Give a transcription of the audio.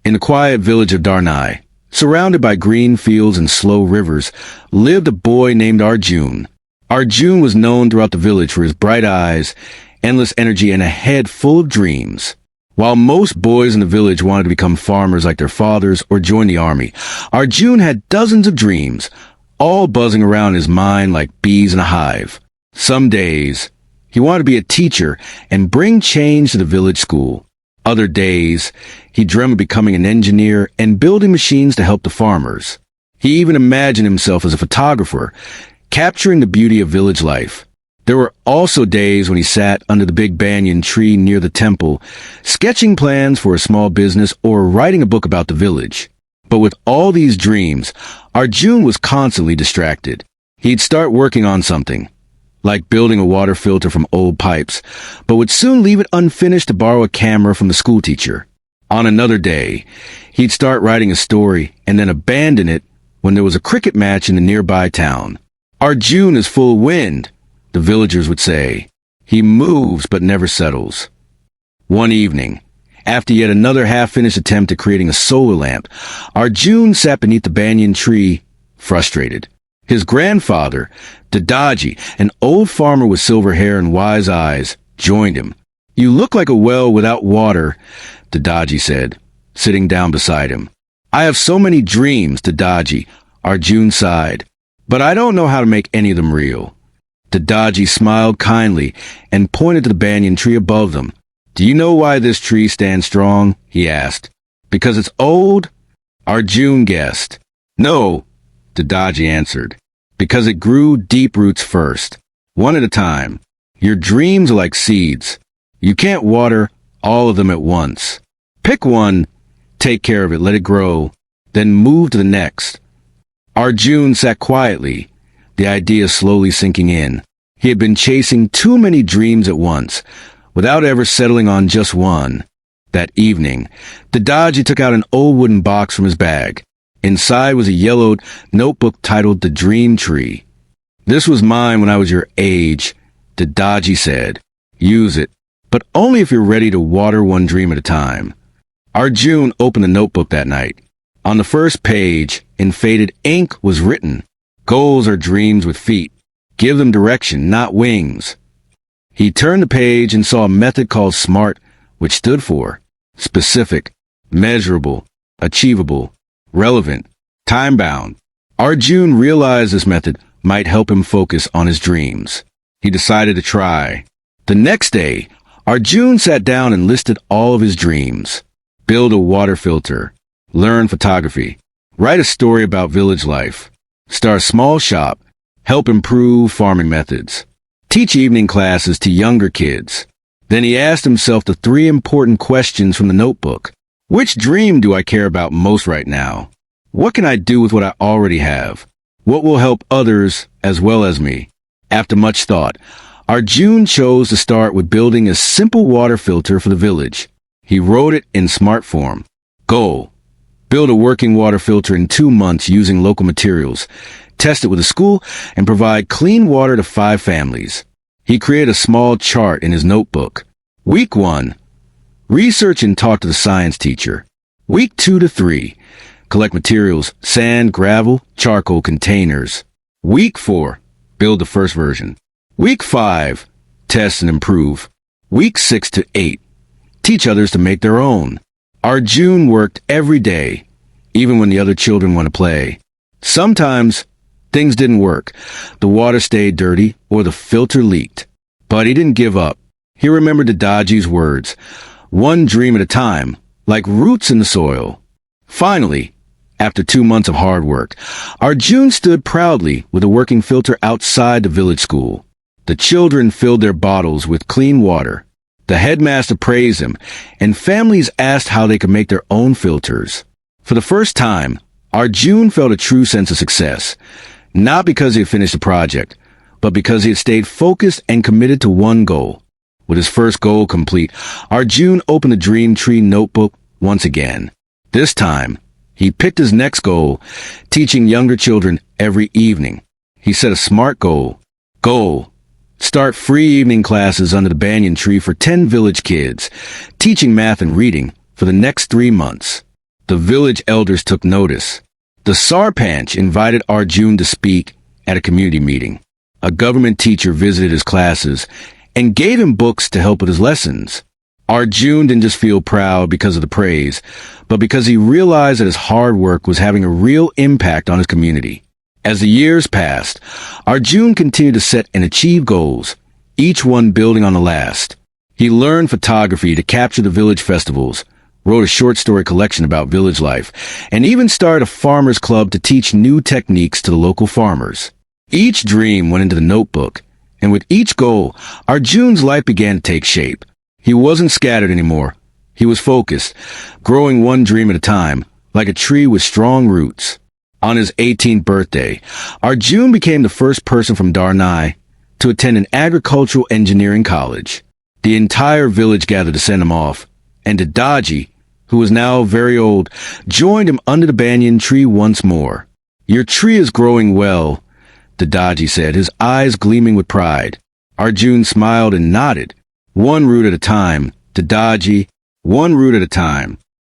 In the quiet village of Dharnai, surrounded by green fields and slow rivers, lived a boy named Arjun. Arjun was known throughout the village for his bright eyes, endless energy, and a head full of dreams. While most boys in the village wanted to become farmers like their fathers or join the army, Arjun had dozens of dreams, all buzzing around his mind like bees in a hive. Some days, he wanted to be a teacher and bring change to the village school. Other days, he dreamt of becoming an engineer and building machines to help the farmers. He even imagined himself as a photographer, capturing the beauty of village life. There were also days when he sat under the big banyan tree near the temple, sketching plans for a small business or writing a book about the village. But with all these dreams, Arjun was constantly distracted. He'd start working on something, like building a water filter from old pipes, but would soon leave it unfinished to borrow a camera from the school teacher. On another day, he'd start writing a story and then abandon it when there was a cricket match in the nearby town. Arjun is full of wind, the villagers would say. He moves but never settles. One evening, after yet another half-finished attempt at creating a solar lamp, Arjun sat beneath the banyan tree, frustrated. His grandfather, Dadaji, an old farmer with silver hair and wise eyes, joined him. "You look like a well without water," Dadaji said, sitting down beside him. "I have so many dreams, Dadaji," Arjun sighed, "but I don't know how to make any of them real." Dadaji smiled kindly and pointed to the banyan tree above them. "Do you know why this tree stands strong?" he asked. "Because it's old?" Arjun guessed. "No," Dadaji answered. "Because it grew deep roots first, one at a time. Your dreams are like seeds. You can't water all of them at once. Pick one, take care of it, let it grow, then move to the next." Arjun sat quietly, the idea slowly sinking in. He had been chasing too many dreams at once, without ever settling on just one. That evening, Dadaji took out an old wooden box from his bag. Inside was a yellowed notebook titled The Dream Tree. "This was mine when I was your age," Dadaji said. "Use it, but only if you're ready to water one dream at a time." Arjun opened the notebook that night. On the first page, in faded ink, was written, "Goals are dreams with feet. Give them direction, not wings." He turned the page and saw a method called SMART, which stood for specific, measurable, achievable, relevant, time-bound. Arjun realized this method might help him focus on his dreams. He decided to try. The next day, Arjun sat down and listed all of his dreams. Build a water filter, learn photography, write a story about village life, start a small shop, help improve farming methods, teach evening classes to younger kids. Then he asked himself the three important questions from the notebook. Which dream do I care about most right now? What can I do with what I already have? What will help others as well as me? After much thought, Arjun chose to start with building a simple water filter for the village. He wrote it in SMART form. Goal: build a working water filter in 2 months using local materials, test it with a school, and provide clean water to 5 families. He created a small chart in his notebook. Week 1. Research and talk to the science teacher. Week 2 to 3. Collect materials, sand, gravel, charcoal, containers. Week 4. Build the first version. Week 5. Test and improve. Week 6 to 8. Teach others to make their own. Arjun worked every day, even when the other children want to play. Sometimes things didn't work. The water stayed dirty or the filter leaked. But he didn't give up. He remembered Dadaji's words. One dream at a time, like roots in the soil. Finally, after 2 months of hard work, Arjun stood proudly with a working filter outside the village school. The children filled their bottles with clean water. The headmaster praised him, and families asked how they could make their own filters. For the first time, Arjun felt a true sense of success, not because he had finished the project, but because he had stayed focused and committed to one goal. With his first goal complete, Arjun opened the Dream Tree notebook once again. This time, he picked his next goal, teaching younger children every evening. He set a SMART goal. Goal: start free evening classes under the banyan tree for 10 village kids, teaching math and reading for the next 3 months. The village elders took notice. The Sarpanch invited Arjun to speak at a community meeting. A government teacher visited his classes and gave him books to help with his lessons. Arjun didn't just feel proud because of the praise, but because he realized that his hard work was having a real impact on his community. As the years passed, Arjun continued to set and achieve goals, each one building on the last. He learned photography to capture the village festivals, wrote a short story collection about village life, and even started a farmers club to teach new techniques to the local farmers. Each dream went into the notebook, and with each goal, Arjun's life began to take shape. He wasn't scattered anymore. He was focused, growing one dream at a time, like a tree with strong roots. On his 18th birthday, Arjun became the first person from Dharnai to attend an agricultural engineering college. The entire village gathered to send him off, and Dadaji, who was now very old, joined him under the banyan tree once more. "Your tree is growing well," Dadaji said, his eyes gleaming with pride. Arjun smiled and nodded. "One root at a time, Dadaji, one root at a time."